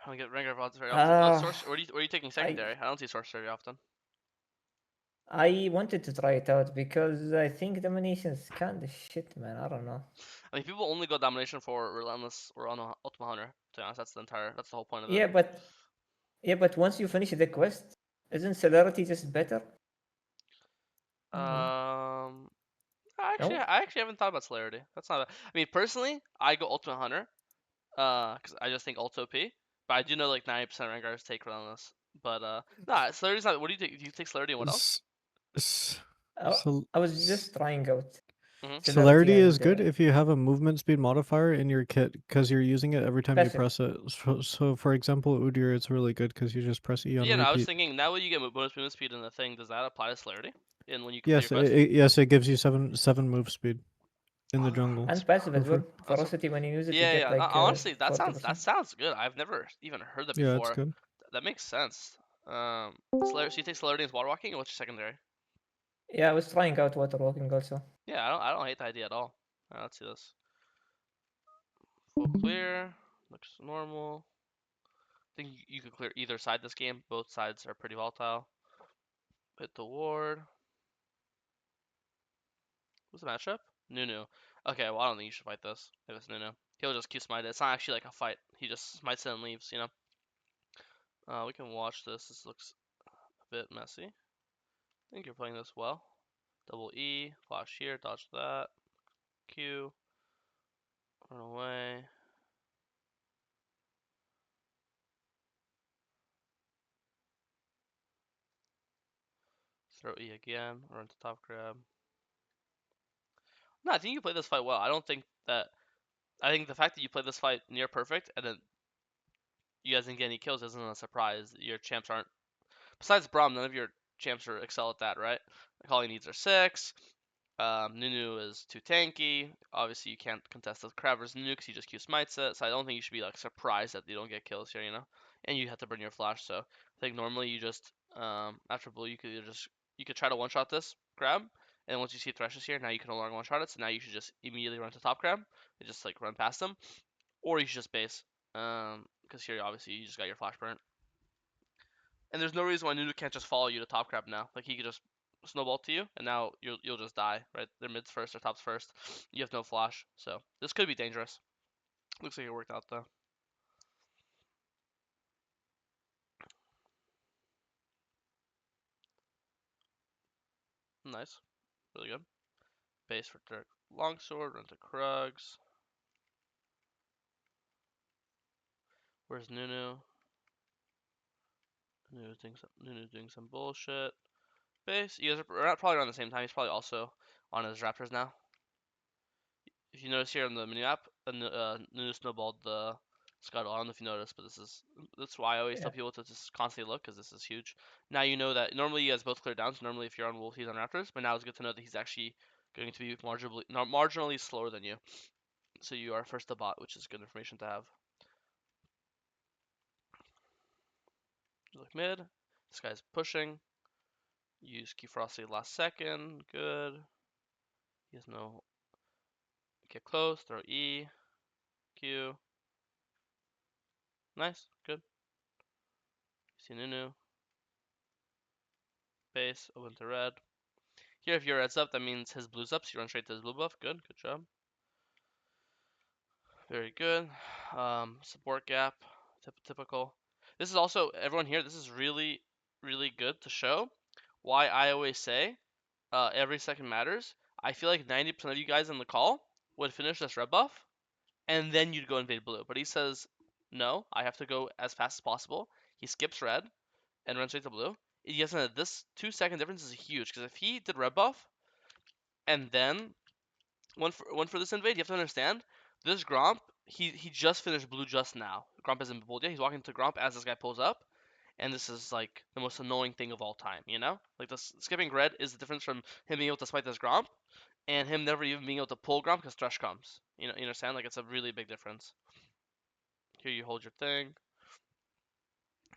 I don't get Rengar VODs very often. Uh, Where are you taking I secondary? I don't see Source very often. I wanted to try it out because I think domination's kind of shit, man. I don't know. I mean, people only go domination for Relentless or on Ultima Hunter. To be honest, that's the whole point of it. Yeah, but once you finish the quest, isn't celerity just better? Mm, Um, no. I actually haven't thought about celerity. That's not. I mean, personally, I go Ultima Hunter. Because I just think ult OP. But I do know like 90% of Rengars take Relentless. But nah, celerity's not. What do you take? Do you take celerity and what else? S- s- I, so I was just trying out Mm-hmm. celerity celerity is and good if you have a movement speed modifier in your kit because you're using it every time you passive. press it. So for example, Udyr, it's really good because you just press E on Yeah, no, I was repeat. thinking now when you get bonus movement speed in the thing, does that apply to celerity? And when you complete your Yes, quest? yes, it gives you seven move speed in the jungle. That's And passive as well. Perfect. awesome. Ferocity, when you use it, you Yeah, get yeah. No, like honestly, that 40%. sounds good. I've never even heard that Yeah, it's before. good. That makes sense. So you take celerity and water walking, and what's your secondary? Yeah, I was trying out water walking also. Yeah, I don't hate the idea at all. Let's see this. Full clear. Looks normal. I think you could clear either side this game. Both sides are pretty volatile. Hit the ward. What's the matchup? Nunu. Okay, well I don't think you should fight this. If it's Nunu, he'll just Q smite it. It's not actually like a fight. He just smites it and leaves. You know. We can watch this. This looks a bit messy. I think you're playing this well. Double E, flash here, dodge that. Q, run away. Throw E again, run to top grab. No, I think you play this fight well. I don't think that. I think the fact that you play this fight near perfect and then you guys didn't get any kills isn't a surprise. Your champs aren't. Besides Braum, none of your champs are excel at that, right? Like all he needs are 6. Nunu is too tanky. Obviously, you can't contest the crab versus Nunu because he just Q smites it. So I don't think you should be like surprised that you don't get kills here, you know. And you have to burn your flash. So I think normally you just after blue you could try to one shot this crab, and once you see Thresh here, now you can no longer one shot it. So now you should just immediately run to top crab and just like run past him, or you should just base. Because here obviously you just got your flash burnt, and there's no reason why Nunu can't just follow you to top crab now. Like he could just snowball to you, and now you'll just die, right? They're mids first or tops first. You have no flash, so this could be dangerous. Looks like it worked out though. Nice, really good. Base for Dirk Longsword, run to Krugs. Where's Nunu? Nunu's doing some bullshit. Base. You guys are probably around the same time. He's probably also on his Raptors now. If you notice here on the mini map, Nunu snowballed the Scuttle. I don't know if you noticed, but that's why I always Yeah. tell people to just constantly look because this is huge. Now you know that normally you guys both clear down. So normally if you're on Wolf, he's on Raptors, but now it's good to know that he's actually going to be marginally slower than you. So you are first to bot, which is good information to have. Look mid. This guy's pushing. Use Key Frosty last second. Good. He has no. Get close. Throw E. Q. Nice. Good. See Nunu. Base. Open to red. Here, if your red's up, that means his blue's up, so you run straight to his blue buff. Good. Good job. Very good. Support gap. Typical. This is also, everyone here, this is really, really good to show why I always say every second matters. I feel like 90% of you guys in the call would finish this red buff, and then you'd go invade blue. But he says, no, I have to go as fast as possible. He skips red and runs straight to blue. Yes, this 2 second difference is huge, because if he did red buff, and then one for this invade, you have to understand, this Gromp, he just finished blue just now. Gromp hasn't been pulled yet. He's walking to Gromp as this guy pulls up, and this is like the most annoying thing of all time, you know? Like this skipping red is the difference from him being able to smite this Gromp and him never even being able to pull Gromp because Thresh comes. You understand? Like it's a really big difference. Here you hold your thing.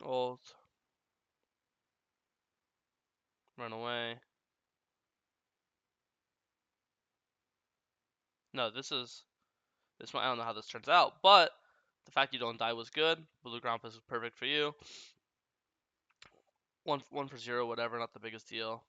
Ult. Run away. No, this one I don't know how this turns out, but The fact you don't die was good. Blue Gromp is perfect for you. One for zero, whatever, not the biggest deal.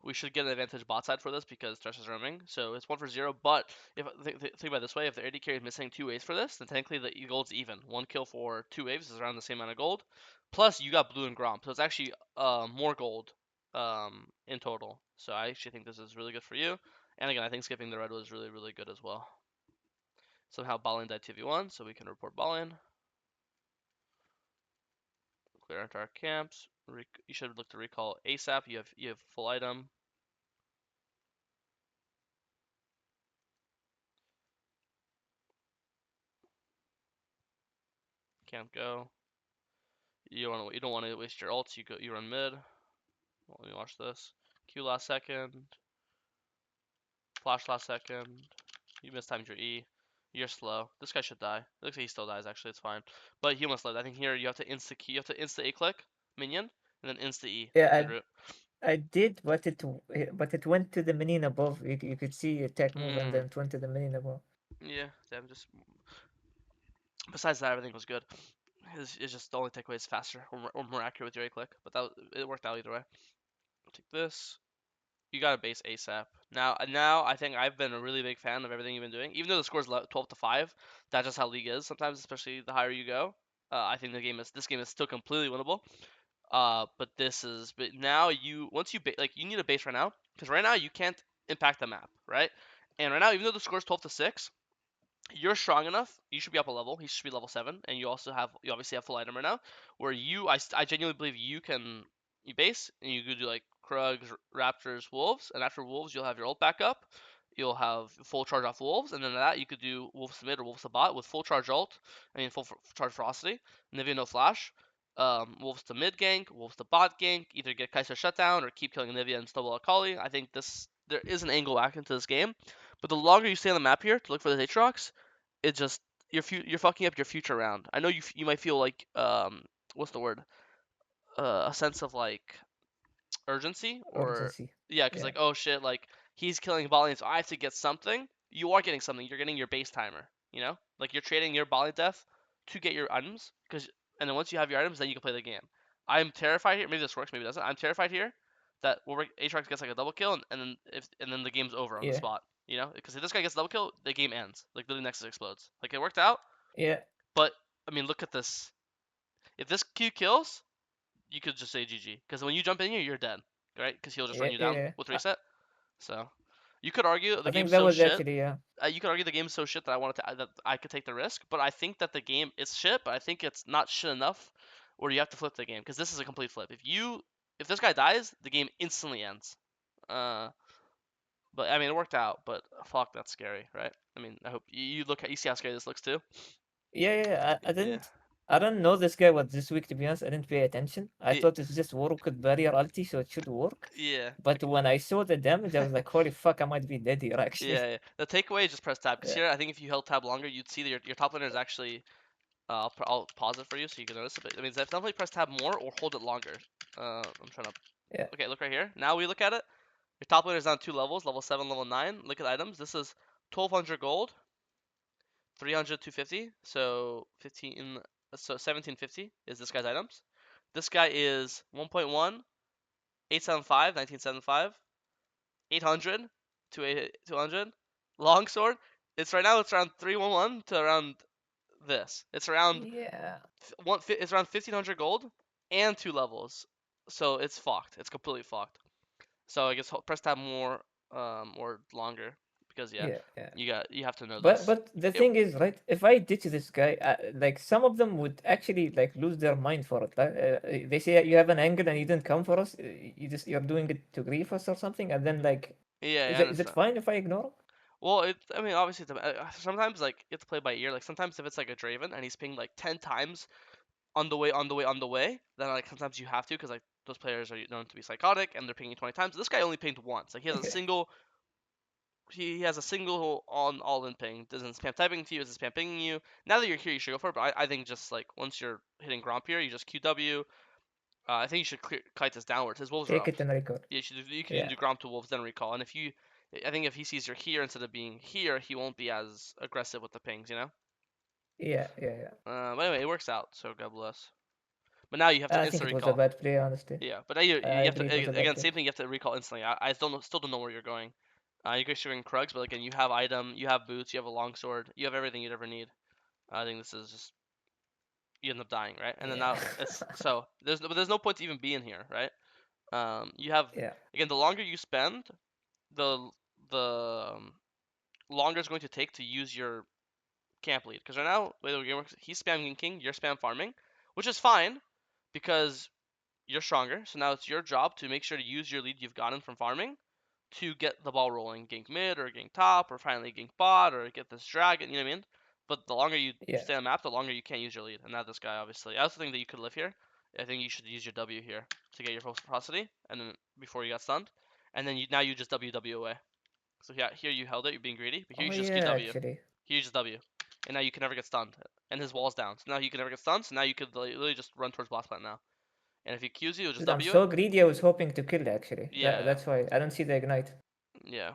We should get an advantage bot side for this because Thresh is roaming. So it's 1 for 0. But if think about it this way, if the AD carry is missing 2 waves for this, then technically the gold's even. 1 kill for 2 waves is around the same amount of gold. Plus you got blue and Gromp, so it's actually more gold in total. So I actually think this is really good for you. And again, I think skipping the red was really good as well. Somehow Ballin died 2v1, so we can report Ballin. Clear our entire camps. You should look to recall ASAP. You have full item. Can't go. You don't want to waste your ults. You run mid. Well, let me watch this. Q last second. Flash last second. You mistimed your E. You're slow. This guy should die. It looks like he still dies. Actually, it's fine. But he almost lived. I think here you have to insta Q. You have to insta A click minion and then insta E Yeah, mid route. I did, but it went to the minion above. You could see attack move, and then it went to the minion above. Yeah. Damn. Just besides that, everything was good. It's just the only takeaway is faster or more accurate with your A click. But it worked out either way. Take this. You got to base ASAP. Now I think I've been a really big fan of everything you've been doing. Even though the score's 12-5, that's just how League is sometimes, especially the higher you go. I think this game is still completely winnable. But now once like you need a base right now because right now you can't impact the map, right? And right now, even though the score's 12-6, you're strong enough. You should be up a level. He should be level 7, and you obviously have full item right now. Where I genuinely believe you base and you could do like Krugs, Raptors, Wolves, and after Wolves you'll have your ult back up. You'll have full charge off Wolves, and then that you could do Wolves to mid or Wolves to bot with full charge ult. I mean full charge Ferocity. Nivea no flash. Wolves to mid gank, Wolves to bot gank. Either get Kaiser shutdown or keep killing Nivea and stubble Akali. I think there is an angle back into this game. But the longer you stay on the map here to look for the Aatrox, it just you're fucking up your future round. I know you might feel like what's the word? A sense of like urgency or Urgency. yeah, because Yeah, like oh shit, like he's killing Bali, so I have to get something. You are getting something. You're getting your base timer. You know, like you're trading your Bali death to get your items, and then once you have your items, then you can play the game. I'm terrified here. Maybe this works, maybe it doesn't. I'm terrified here that Aatrox gets like a double kill, and then the game's over on the yeah, spot. You know, because if this guy gets a double kill, the game ends. Like literally Nexus explodes. Like it worked out, yeah, but I mean, look at this. If this Q kills, you could just say GG. Because when you jump in here, you're dead, right? Because he'll just run yeah, you down yeah. with reset. So you could argue the I think game's that so was shit. actually You could argue the game's so shit that that I could take the risk. But I think that the game is shit. But I think it's not shit enough where you have to flip the game because this is a complete flip. If this guy dies, the game instantly ends. Uh, but I mean it worked out. But fuck, that's scary, right? I mean I hope you see how scary this looks too. yeah. Yeah. I don't know this guy was this week, to be honest. I didn't pay attention. I Yeah. thought it's just worked barrier ulti, so it should work. Yeah. But when I saw the damage, I was like, holy fuck, I might be dead here, actually. Yeah, yeah. The takeaway is just press tab because Yeah, here I think if you held tab longer, you'd see that your top laner is actually. I'll pause it for you so you can notice it. But it means definitely press tab more or hold it longer. I'm trying to. yeah, Okay, look right here. Now we look at it. Your top laner is down 2 levels, level 7, level 9. Look at items. This is 1200 gold, 300, 250. So 1750 is this guy's items. This guy is 1.1, 875, 1975, 800 to 200. Longsword. It's right now. It's around 311 to around this. yeah, It's around 1500 gold and 2 levels. So it's fucked. It's completely fucked. So I guess press tab more or longer because yeah, yeah. you have to know But this. but the It, thing is, right? If I ditch this guy, like some of them would actually like lose their mind for it. Like, they say you have an angle and you didn't come for us. You're doing it to grief us or something. And then like, yeah, I is it understand. fine if I ignore him? Well, I mean, obviously, sometimes like you have to play by ear. Like sometimes if it's like a Draven and he's pinged like 10 times on the way, on the way, on the way, then like sometimes you have to because like those players are known to be psychotic and they're pinging 20 times. This guy only pinged once. Like Yeah, he has a single on all in ping. Doesn't spam typing to you, isn't spam pinging you. Now that you're here, you should go for it. But I think just like once you're hitting Gromp here, you just QW. I think you should kite this downwards. His wolves are take up. it and record. You can Yeah, do Gromp to wolves then recall. And I think if he sees you're here instead of being here, he won't be as aggressive with the pings. You know. Yeah. But anyway, it works out, so God bless. But now you have to I think instant it was a recall. bad play, honestly. Yeah, but now you I have to agree it was a bad again play. same thing. You have to recall instantly. I still don't know where you're going. You guys shooting Krugs, but again, you have item, you have boots, you have a longsword, you have everything you'd ever need. I think this is just you end up dying, right? And then Yeah. now it's so there's no point to even being here, right? You have Yeah. again the longer you spend, the the longer it's going to take to use your camp lead. Because right now, the way the game works, he's spam ganking, you're spam farming, which is fine because you're stronger. So now it's your job to make sure to use your lead you've gotten from farming to get the ball rolling, gank mid or gank top or finally gank bot or get this dragon. You know what I mean? But the longer you Yeah. stay on map, the longer you can't use your lead. And not this guy, obviously. I also think that you could live here. I think you should use your W here to get your velocity, and then before you got stunned, and then now you just W away. So yeah, here you held it, you're being greedy, but here Oh you just yeah, QW. actually. Here you just W. And now you can never get stunned. And his wall's down. So now he can never get stunned, so now you could literally just run towards blast plant now. And if he Qs you, just Dude, I'm W. so greedy. I was hoping to kill actually. Yeah, That's why I don't see the ignite. yeah.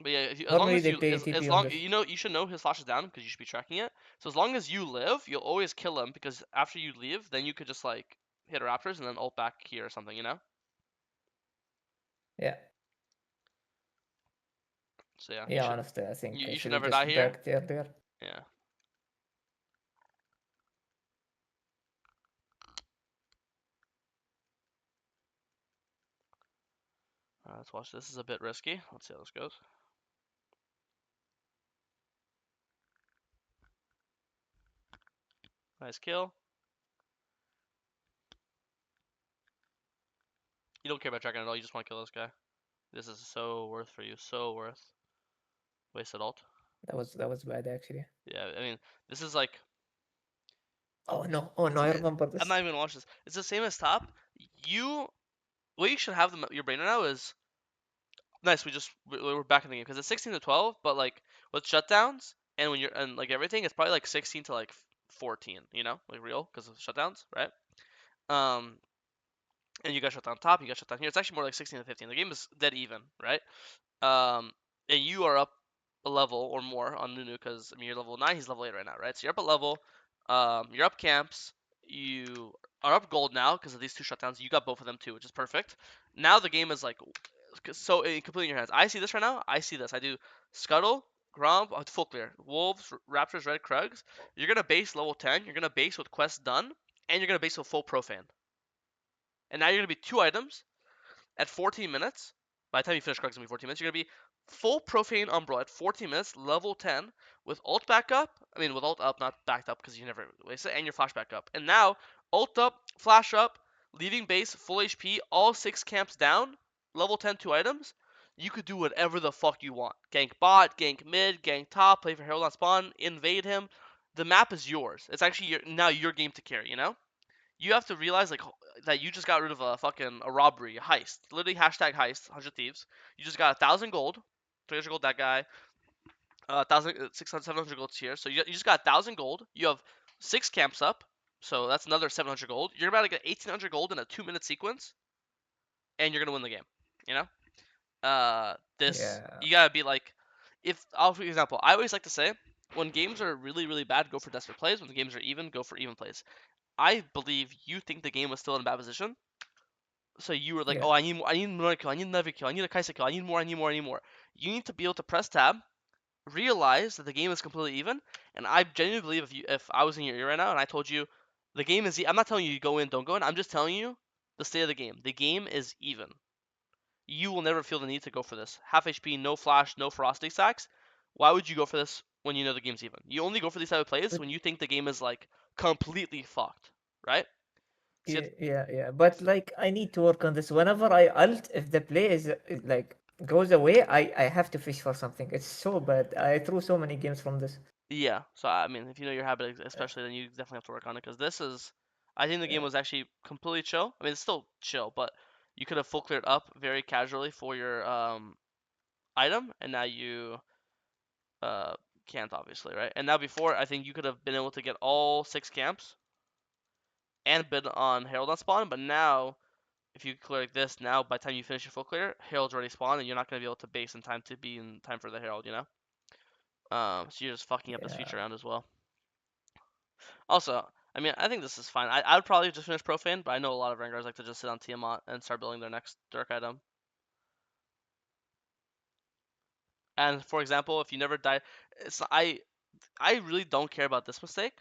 But yeah, as long Normally as they you, play as TP on long, this. you know, you should know his flash is down because you should be tracking it. So as long as you live, you'll always kill him because after you leave, then you could just like hit raptors and then ult back here or something, you know? Yeah. So yeah, Yeah, honestly, I think I you should should have never die just here. backed earlier. Yeah. Let's watch. This is a bit risky. Let's see how this goes. Nice kill. You don't care about dragon at all. You just want to kill this guy. This is so worth for you. So worth. Wasted ult. That was bad actually. Yeah, I mean, this is like Oh no! Oh no! it's. I remember I'm this. not even gonna watch this. It's the same as top. You what you should have your brain right now is nice. We're back in the game because it's 16 to 12, but like with shutdowns and when you're and like everything, it's probably like 16 to like 14. You know, like real because of shutdowns, right? Um, and you got shut down top, you got shut down here. It's actually more like 16 to 15. The game is dead even, right? And you are up a level or more on Nunu because I mean you're level 9, he's level 8 right now, right? So you're up a level. You're up camps. You are up gold now because of these two shutdowns. You got both of them too, which is perfect. Now the game is like so completely in your hands. I see this right now. I see this. I do Scuttle, Gromp, full clear, Wolves, Raptors, Red Krugs. You're gonna base level 10. You're gonna base with quest done, and you're gonna base with full profane. And now you're gonna be 2 items at 14 minutes. By the time you finish Krugs, it's gonna be 14 minutes. You're gonna be full profane Umbral at 14 minutes, level 10, with ult back up. I mean, with ult up, not backed up because you never waste it, and your flash back up. And now, ult up, flash up, leaving base, full HP, all 6 camps down, level 10, 2 items. You could do whatever the fuck you want. Gank bot, gank mid, gank top, play for Herald on spawn, invade him. The map is yours. It's actually now your game to carry, you know? You have to realize like that you just got rid of a fucking a robbery, a heist. Literally hashtag heist, 100 thieves. You just got 1,000 gold, 300 gold that guy, 1,600, 700 gold here. So you just got 1,000 gold. You have 6 camps up, so that's another 700 gold. You're about to get 1,800 gold in a 2 minute sequence, and you're gonna win the game. You know, this Yeah. you gotta be like, if I'll for example, I always like to say when games are really really bad, go for desperate plays. When the games are even, go for even plays. I believe you think the game was still in a bad position, so you were like, Yeah. oh, I need another kill, I need another kill, I need a Kaisa kill, I need more, I need more, I need more. You need to be able to press tab, realize that the game is completely even, and I genuinely believe if I was in your ear right now and I told you the game is, I'm not telling you go in, don't go in. I'm just telling you the state of the game. The game is even. You will never feel the need to go for this. Half HP, no flash, no ferocity stacks. Why would you go for this when you know the game's even? You only go for these type of plays But when you think the game is like completely fucked, right? See, yeah. But like, I need to work on this. Whenever I ult, if the play is like goes away, I have to fish for something. It's so bad. I threw so many games from this. yeah, so I mean, if you know your habit, especially, then you definitely have to work on it because this is. I think the game Yeah. was actually completely chill. I mean, it's still chill, but you could have full cleared up very casually for your item, and now you uh can't obviously, right? And now before, I think you could have been able to get all 6 camps and bid on Herald on spawn, but now if you clear like this, now by the time you finish your full clear, Herald's already spawned, and you're not gonna be able to base in time to be in time for the Herald, you know? So you're just fucking up this future Yeah. round as well. Also, I mean, I think this is fine. I would probably just finish Profane, but I know a lot of Rengars like to just sit on Tiamat and start building their next Dirk item. And for example, if you never die, I really don't care about this mistake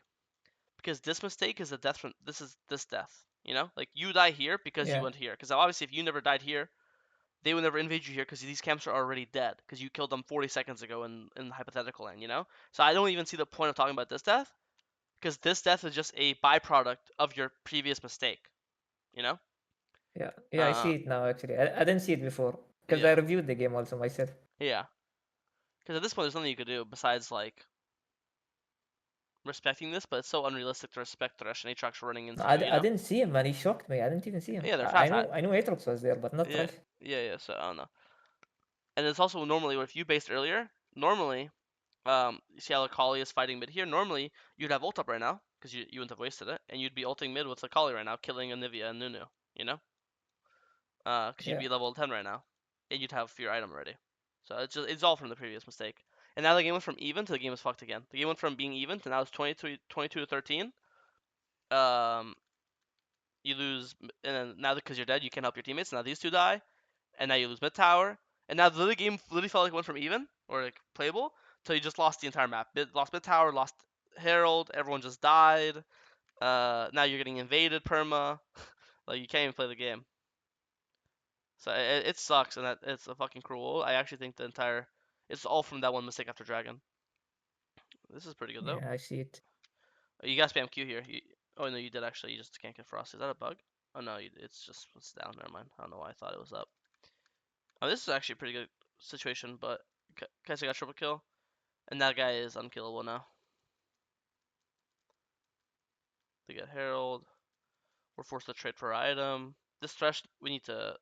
because this mistake is a death from this death. You know, like you die here because you Yeah, went here. Because obviously, if you never died here, they would never invade you here because these camps are already dead because you killed them 40 seconds ago in hypothetical land. You know, so I don't even see the point of talking about this death because this death is just a byproduct of your previous mistake. You know. yeah. I Uh, see it now. Actually, I didn't see it before because I yeah, reviewed the game also myself. yeah. Because at this point, there's nothing you could do besides like respecting this, but it's so unrealistic to respect Thresh and Aatrox running No, into you. You I know? didn't see him, man. He shocked me. I didn't even see him. Yeah, they're fast. I knew Aatrox was there, but not Yeah, Rush. yeah. So I don't know. And it's also normally if you based earlier, normally, you see how Akali is fighting mid here. Normally, you'd have ult up right now because you wouldn't have wasted it, and you'd be ulting mid with Akali right now, killing Anivia and Nunu. You know? Because you'd Yeah, be level 10 right now, and you'd have your item ready. So it's all from the previous mistake. And now the game went from even to the game is fucked again. The game went from being even to now it's 22 to 13. Um, you lose, and then now because you're dead, you can't help your teammates. Now these two die, and now you lose mid tower. And now the game literally felt like it went from even or like playable till you just lost the entire map. Lost mid tower, lost Herald. Everyone just died. Now you're getting invaded perma. Like you can't even play the game. So it sucks, and that it's a fucking cruel. I actually think the entire it's all from that one mistake after Dragon. This is pretty good though. yeah. I see it. You got spam Q here. Oh no, you did actually. You just can't get frost. Is that a bug? Oh no, it's down. Never mind. I don't know why I thought it was up. Oh, this is actually a pretty good situation, but Kaiser got triple kill, and that guy is unkillable now. They get Herald. We're forced to trade for item. This Thresh, we need to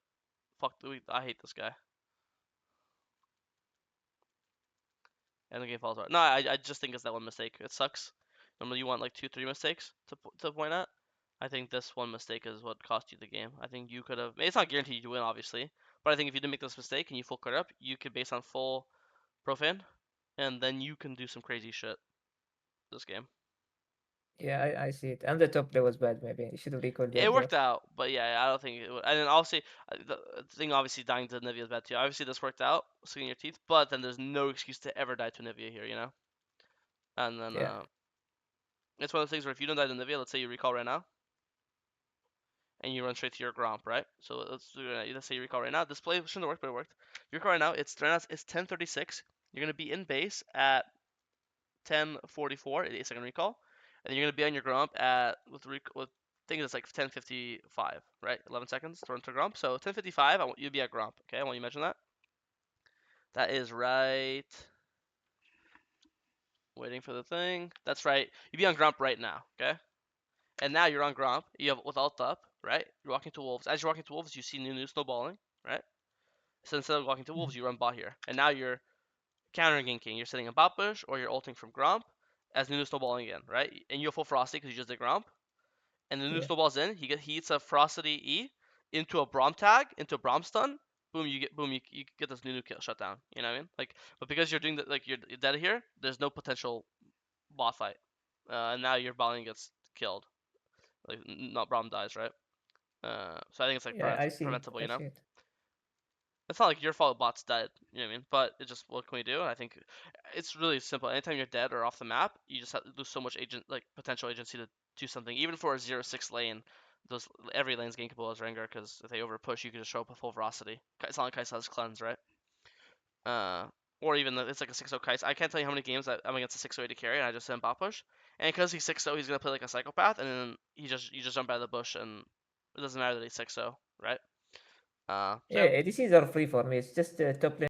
fuck. I hate this guy. And the game falls apart. No, I just think it's that one mistake. It sucks. Normally you want like 2, 3 mistakes to point at. I think this one mistake is what cost you the game. I think you could have. It's not guaranteed you win, obviously, but I think if you didn't make this mistake and you full clear up, you could base on full profane, and then you can do some crazy shit this game. Yeah, I see it. And the top play was bad. Maybe you should have recalled It that there. worked out, but yeah, I don't think it would. And then obviously, the thing obviously dying to Nivea is bad too. Obviously, this worked out, sticking your teeth, but then there's no excuse to ever die to Nivea here, you know. And then Yeah, it's one of the things where if you don't die to Nivea, let's say you recall right now, and you run straight to your Gromp, right? So let's say you recall right now. This play shouldn't have worked, but it worked. You recall right now. It's 10:36. You're gonna be in base at 10:44, 8-second recall, and then you're gonna be on your Gromp at with I think it's like 10:55, right? 11 seconds to run to Gromp. So 10:55, I want you to be at Gromp. Okay, I want you to mention that. That is right. Waiting for the thing. That's right. You be on Gromp right now. Okay. And now you're on Gromp. You have with alt up, right? You're walking to Wolves. As you're walking to Wolves, you see Nunu snowballing, right? So instead of walking to Wolves, you run bot here. And now you're counter ganking. You're sitting in bot bush or you're ulting from Gromp as Nunu snowballing again, right? And you have full Frosty because you just did Gromp. And the Nunu yeah, snowballs in. He eats a Frosty E into a Brom tag, into a Brom stun. Boom, you get this Nunu kill shut down. You know what I mean? Like, but because you're doing that, like you're dead here, there's no potential bot fight. And now your Balian gets killed. Like, not Brom dies, right? So I think it's like yeah. I see it. preventable, I you know. see it. It's not like your fault bot's dead, you know what I mean? But it just what can we do? I think it's really simple. Anytime you're dead or off the map, you just have to lose so much potential agency to do something. Even for a 0-6 lane, those every lane's gankable as Rengar because if they over push, you can just show up with full velocity. It's not like Kai'Sa has cleanse, right? Uh, or even it's like a 6-0 Kai'Sa. I can't tell you how many games I'm against a 6-0 AD carry and I just send bot push. And because he's 6-0, he's gonna play like a psychopath, and then you just jump out of the bush and it doesn't matter that he's 6-0, right? Yeah, So ADCs are free for me. It's just top lane